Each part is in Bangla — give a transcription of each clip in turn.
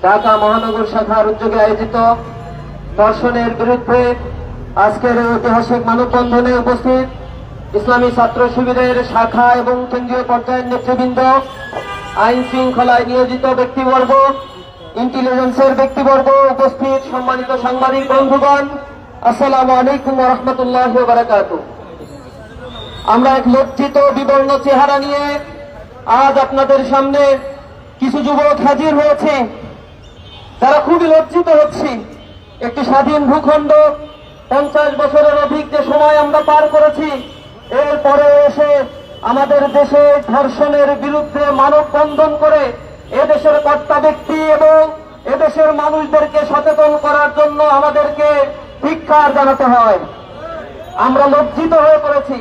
ঢাকা মহানগর শাখার উদ্যোগে আয়োজিত ধর্ষণের বিরুদ্ধে আজকের ঐতিহাসিক মানববন্ধনে উপস্থিত ইসলামী ছাত্র শিবিরের শাখা এবং কেন্দ্রীয় পর্যায়ের নেতৃবৃন্দ, আইন শৃঙ্খলায় নিয়োজিত ব্যক্তিবর্গ, ইন্টেলিজেন্সের ব্যক্তিবর্গ, উপস্থিত সম্মানিত সাংবাদিক বন্ধুগণ, আসসালামু আলাইকুম ওয়া রাহমাতুল্লাহি ওয়া বারাকাতুহু। আমরা এক লজ্জিত বিবর্ণ চেহারা নিয়ে আজ আপনাদের সামনে কিছু যুবক হাজির হয়েছে, তারা খুবই লজ্জিত হচ্ছে। একটি স্বাধীন ভূখণ্ড, 50 বছরের অধিক যে সময় আমরা পার করেছি, এরপরে এসে আমাদের দেশে ধর্ষণের বিরুদ্ধে মানববন্ধন করে এদেশের কর্তা ব্যক্তি এবং এদেশের মানুষদেরকে সচেতন করার জন্য আমাদেরকে ধিক্কার জানাতে হয়। আমরা লজ্জিত হয়ে পড়েছি।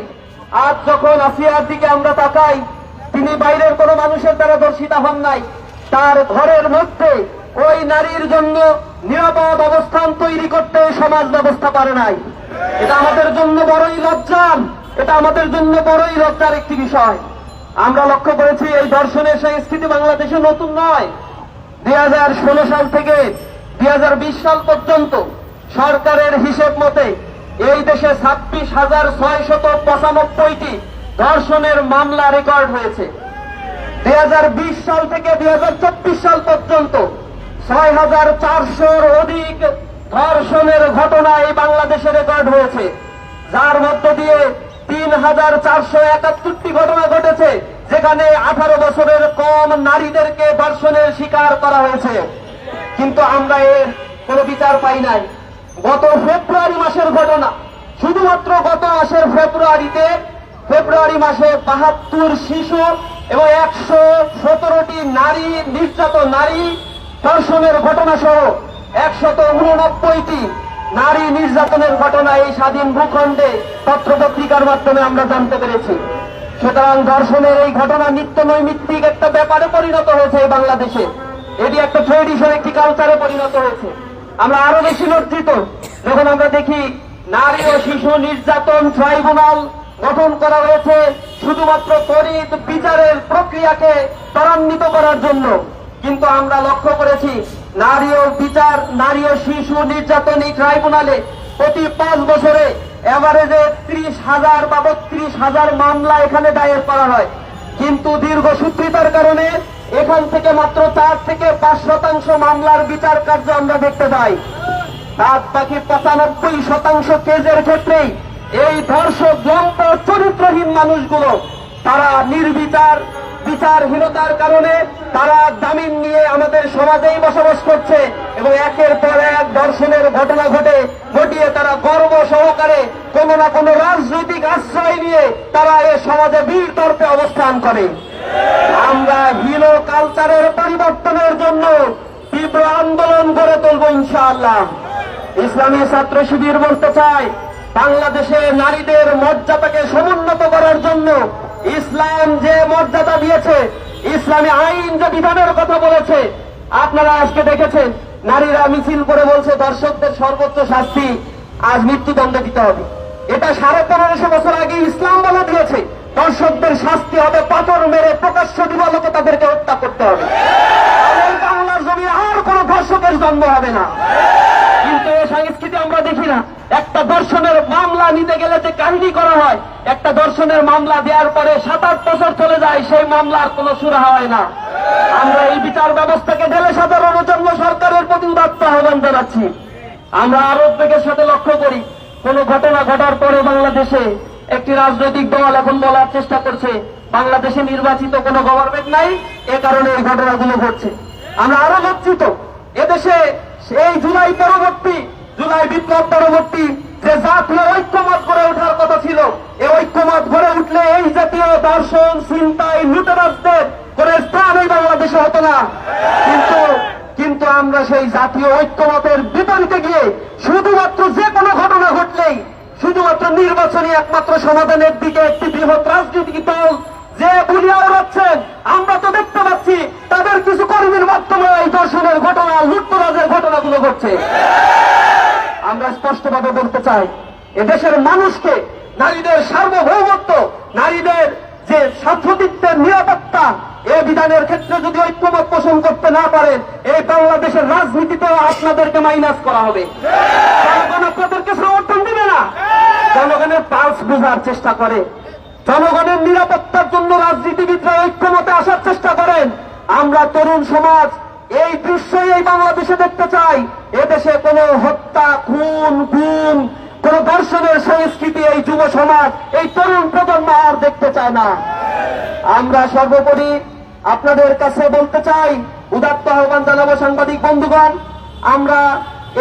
আজ যখন আসিয়ার দিকে আমরা তাকাই, তিনি বাইরের কোনো মানুষের দ্বারা ধর্ষিতা হন নাই, তার ঘরের মধ্যে ওই নারীর জন্য নিরাপদ অবস্থান তৈরি করতে সমাজ ব্যবস্থা পারে নাই। এটা আমাদের জন্য বড়ই লজ্জার, এটা আমাদের জন্য বড়ই লজ্জার একটি বিষয়। আমরা লক্ষ্য করেছি এই ধর্ষণের সংস্কৃতি বাংলাদেশে নতুন নয়। 2016 সাল থেকে 2020 সাল পর্যন্ত সরকারের হিসেব মতে এই দেশে 26,695টি ধর্ষণের মামলা রেকর্ড হয়েছে। 2020 সাল থেকে 2024 সাল পর্যন্ত 6,400-র অধিক ধর্ষণের ঘটনা এই বাংলাদেশে রেকর্ড হয়েছে, যার মধ্য দিয়ে 3,471টি ঘটনা ঘটেছে যেখানে 18 বছরের কম নারীদেরকে ধর্ষণের শিকার করা হয়েছে। কিন্তু আমরা এর কোনো বিচার পাই নাই। গত ফেব্রুয়ারি মাসের ঘটনা, শুধুমাত্র গত মাসের ফেব্রুয়ারি মাসে 72 শিশু এবং 117টি নারী নির্যাতন, নারী ধর্ষণের ঘটনা সহ 189টি নারী নির্যাতনের ঘটনা এই স্বাধীন ভূখণ্ডে পত্রপত্রিকার মাধ্যমে আমরা জানতে পেরেছি। সুতরাং ধর্ষণের এই ঘটনা নিত্য নৈমিত্তিক একটা ব্যাপারে পরিণত হয়েছে এই বাংলাদেশে। এটি একটা ট্রেডিশন, একটি কালচারে পরিণত হয়েছে। আমরা আরো বেশি লজ্জিত যখন আমরা দেখি নারী ও শিশু নির্যাতন ট্রাইব্যুনাল গঠন করা হয়েছে শুধুমাত্র ত্বরিত বিচারের প্রক্রিয়াকে ত্বরান্বিত করার জন্য। কিন্তু আমরা লক্ষ্য করেছি নারী ও শিশু নির্যাতন এই ট্রাইব্যুনালে প্রতি 5 বছরে এভারেজে 30,000 বা 32,000 মামলা এখানে দায়ের করা হয়। কিন্তু দীর্ঘসূত্রিতার কারণে এখান থেকে মাত্র 4 থেকে 5% মামলার বিচার কার্য আমরা দেখতে পাই। তার বাকি 95% কেসের ক্ষেত্রেই এই ধর্ষক লম্প চরিত্রহীন মানুষগুলো তারা বিচারহীনতার কারণে তারা জামিন নিয়ে আমাদের সমাজেই বসবাস করছে এবং একের পর এক ধর্ষণের ঘটনা ঘটিয়ে তারা গর্ব সহকারে কোনো না কোনো রাজনৈতিক আশ্রয় নিয়ে তারা এ সমাজে বীর তর্পে অবস্থান করে। আমরা হীন কালচারের পরিবর্তনের জন্য তীব্র আন্দোলন গড়ে তুলব ইনশাআল্লাহ। ইসলামী ছাত্র শিবির বলতে চাই, বাংলাদেশে নারীদের মর্যাদাকে সমুন্নত করার জন্য ইসলাম যে মর্যাদা দিয়েছে, ইসলামী আইন যে বিধানের কথা বলেছে, আপনারা আজকে দেখেছেন নারীরা মিছিল করে বলছে ধর্ষকদের সর্বোচ্চ শাস্তি আজ মৃত্যুদণ্ড দিতে হবে। এটা 1550 বছর আগে ইসলাম বলে দিয়েছে ধর্ষকদের শাস্তি হবে পাথর মেরে প্রকাশ্য দিবালোকে তাদেরকে হত্যা করতে হবে। বাংলার জমি আর কোন ধর্ষকের জন্ম হবে না। কিন্তু এই সংস্কৃতি আমরা দেখি না। একটা ধর্ষণের মামলা নিতে গেলে যে কাহিনী করা হয়, একটা ধর্ষণের মামলা দেওয়ার পরে 7-8 বছর চলে যায়, সেই মামলার কোনো সুরাহা হয় না। আমরা এই বিচার ব্যবস্থাকে ঢেলে সাজানোর জন্য সরকারের প্রতি উদাত্ত আহ্বান জানাচ্ছি। আমরা আরো উদ্বেগের সাথে লক্ষ্য করি, কোন ঘটনা ঘটার পরে বাংলাদেশে একটি রাজনৈতিক দল এখন বলার চেষ্টা করছে বাংলাদেশে নির্বাচিত কোন গভর্নমেন্ট নাই, এ কারণে এই ঘটনাগুলো ঘটছে। আমরা আরো লজ্জিত, এদেশে এই জুলাই বিপ্লব পরবর্তী যে জাতীয় ঐক্যমত গড়ে ওঠার কথা ছিল, এই ঐক্যমত গড়ে উঠলে এই জাতীয় ধর্ষণ, ছিনতাই, লুটেরাজদের কোনো স্থান এই বাংলাদেশে হতো না। কিন্তু আমরা সেই জাতীয় ঐক্যমতের বিপরীতে গিয়ে শুধুমাত্র যে কোনো ঘটনা ঘটলেই শুধুমাত্র নির্বাচনী একমাত্র সমাধানের দিকে একটি বৃহৎ রাজনৈতিক দল যে বুলিয়া উড়াচ্ছেন, আমরা তো দেখতে পাচ্ছি তাদের কিছু কর্মীর মাধ্যমে এই ধর্ষণের ঘটনা, লুটতরাজের ঘটনাগুলো ঘটছে। আমরা স্পষ্টভাবে বলতে চাই, এদেশের মানুষকে নারীদের সার্বভৌমত্ব, নারীদের যে সাংসদিত্বের নিরাপত্তা এই বিধানের ক্ষেত্রে যদি ঐক্যমত পোষণ করতে না পারেন, এই বাংলাদেশের রাজনীতিতেও আপনাদেরকে মাইনাস করা হবে। জনগণ আপনাদেরকে সমর্থন দিবে না। জনগণের পালস বোঝার চেষ্টা করে, জনগণের নিরাপত্তার জন্য রাজনীতিবিদরা ঐক্যমতে আসার চেষ্টা করেন। আমরা তরুণ সমাজ এই দৃশ্যই এই বাংলাদেশে দেখতে চাই। এদেশে কোনো হত্যা, খুন, গুম, কোন দর্শনের সংস্কৃতি এই যুব সমাজ, এই তরুণ প্রজন্ম আর দেখতে চায় না। আমরা সর্বোপরি আপনাদের কাছে বলতে চাই, উদাত্ত আহ্বান জানাবো সাংবাদিক বন্ধুগণ, আমরা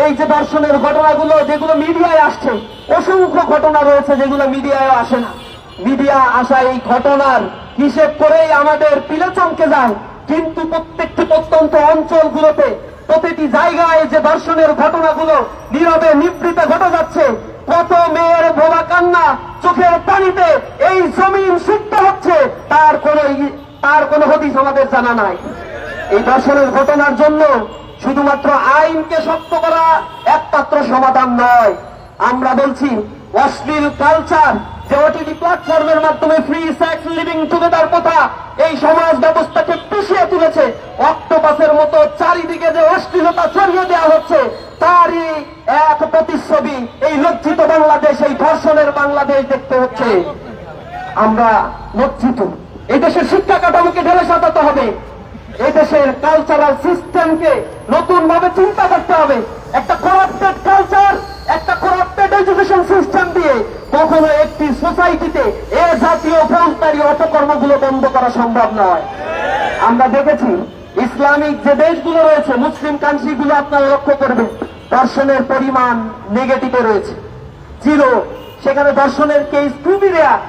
এই যে দর্শনের ঘটনাগুলো যেগুলো মিডিয়ায় আসছে, অসংখ্য ঘটনা রয়েছে যেগুলো মিডিয়ায় আসে না। মিডিয়া আসা এই ঘটনার হিসেব করেই আমাদের পিলে চমকে যায়, কিন্তু প্রত্যেকটি প্রত্যন্ত অঞ্চলগুলোতে প্রতিটি জায়গায় যে দর্শনের ঘটনাগুলো নীরবে নিভৃতে ঘটে যাচ্ছে, কত মেয়ের ভোলা কান্না, চোখের পানিতে এই জমিন সিদ্ধ হচ্ছে, তার কোন হদিস আমাদের জানা নাই। এই দর্শনের ঘটনার জন্য শুধুমাত্র আইনকে শক্ত করা একমাত্র সমাধান নয়। আমরা বলছি অশ্লীল কালচার যে ওটিটি প্ল্যাটফর্মের মাধ্যমে ফ্রি সেক্স লিভিং টুগেদার কথা এই সমাজ ব্যবস্থাকে পিছিয়ে তুলেছে, অক্টোপাসের মতো চারিদিকে যে অশ্লীলতা ছড়িয়ে দেওয়া হচ্ছে, তারই এক প্রতিচ্ছবি এই লজ্জিত বাংলাদেশ, এই ধর্ষণের বাংলাদেশ দেখতে হচ্ছে। আমরা লজ্জিত। এই দেশের শিক্ষা কাঠামোকে ঢেলে সাজাতে হবে, এই দেশের কালচারাল সিস্টেমকে নতুন ভাবে চিন্তা করতে হবে। একটা করাপ্টেড কালচার, একটা করাপ্টেড এডুকেশন সিস্টেম দিয়ে কখনো একটি সোসাইটিতে এ জাতীয় ফৌজদারি অপকর্মগুলো বন্ধ করা সম্ভব নয়। আমরা দেখেছি ইসলামিক যে দেশগুলো রয়েছে, মুসলিম কান্ট্রিগুলো আপনারা লক্ষ্য করবেন, দর্শনের পরিমাণ নেগেটিভে রয়েছে, জিরো। সেখানে দর্শনের কেস খুবই রেয়ার।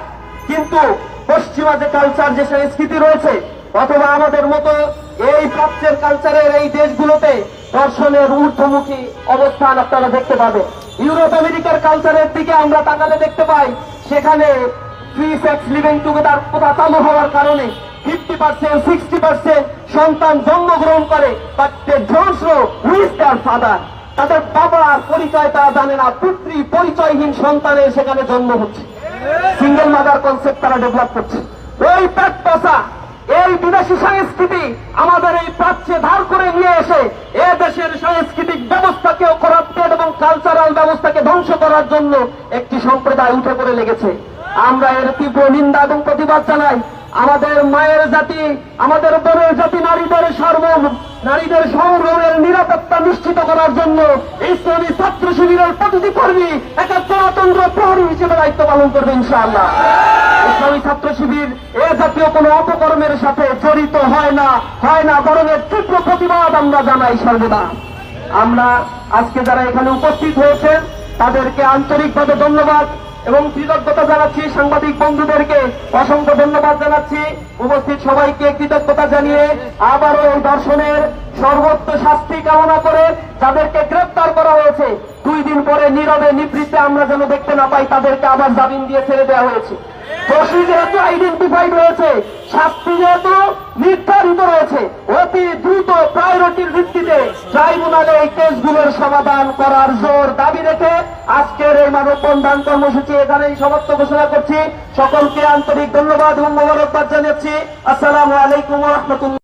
কিন্তু পশ্চিমা যে কালচার, যে সংস্কৃতি রয়েছে, অথবা আমাদের মতো এই প্রাচ্যের কালচারের এই দেশগুলোতে দর্শনের ঊর্ধ্বমুখী অবস্থান আপনারা দেখতে পাবেন। ইউরোপ আমেরিকার কালচারের দিকে আমরা তাকালে দেখতে পাই, সেখানে ফ্রি সেক্স লিভিং টুগেদার প্রথা চালু হওয়ার কারণে 50%, 60% সন্তান জন্মগ্রহণ করে, but they don't know who is their father. তাদের বাবার পরিচয় তারা জানে না, পিতৃ পরিচয়হীন সন্তানের সেখানে জন্ম হচ্ছে। সিঙ্গেল মাদার কনসেপ্ট তারা ডেভেলপ করছে। ওই পেটপোষা এই বিদেশি সংস্কৃতি আমাদের এই প্রাচ্যে ধার করে নিয়ে এসে এ দেশের সাংস্কৃতিক ব্যবস্থাকেও করাপ্টেড এবং কালচারাল ব্যবস্থাকে ধ্বংস করার জন্য একটি সম্প্রদায় উঠে পড়ে লেগেছে। আমরা এর তীব্র নিন্দা এবং প্রতিবাদ জানাই। আমাদের মায়ের জাতি, আমাদের বোনের জাতি, নারীদের সংগ্রামের নিরাপত্তা নিশ্চিত করার জন্য ইসলামী ছাত্র শিবিরের প্রতিটি কর্মী একটা গণতন্ত্র প্রহরী হিসেবে দায়িত্ব পালন করবে ইনশাআল্লাহ। ইসলামী ছাত্র শিবির এ জাতীয় কোন অপকর্মের সাথে জড়িত হয় না, বরং এর তীব্র প্রতিবাদ আমরা জানাই সর্বদা। আমরা আজকে যারা এখানে উপস্থিত হয়েছেন তাদেরকে আন্তরিকভাবে ধন্যবাদ এবং কৃতজ্ঞতা জানাচ্ছি। সাংবাদিক বন্ধুদেরকে অসংখ্য ধন্যবাদ জানাচ্ছি। উপস্থিত সবাইকে কৃতজ্ঞতা জানিয়ে আবারও এই দর্শনের সর্বোচ্চ শাস্তি কামনা করে যাদেরকে গ্রেপ্তার করা হয়েছে, 2 দিন পরে নীরবে নিবৃত্তে আমরা যেন দেখতে না পাই, তাদেরকে আবার জামিন দিয়ে ছেড়ে দেওয়া হয়েছে। দোষী যেহেতু আইডেন্টিফাইড রয়েছে, শাস্তি যেহেতু নির্ধারিত রয়েছে, অতি দ্রুত প্রায়োরিটির ভিত্তিতে ট্রাইব্যুনালে এই কেসগুলোর সমাধান করার জোর দাবি রেখে আজকের এই মানববন্ধন কর্মসূচি এখানেই সমাপ্ত ঘোষণা করছি। সকলকে আন্তরিক ধন্যবাদ এবং মোবারকবাদ জানাচ্ছি। আসসালামু আলাইকুম ওয়া রাহমাতুল্লাহ।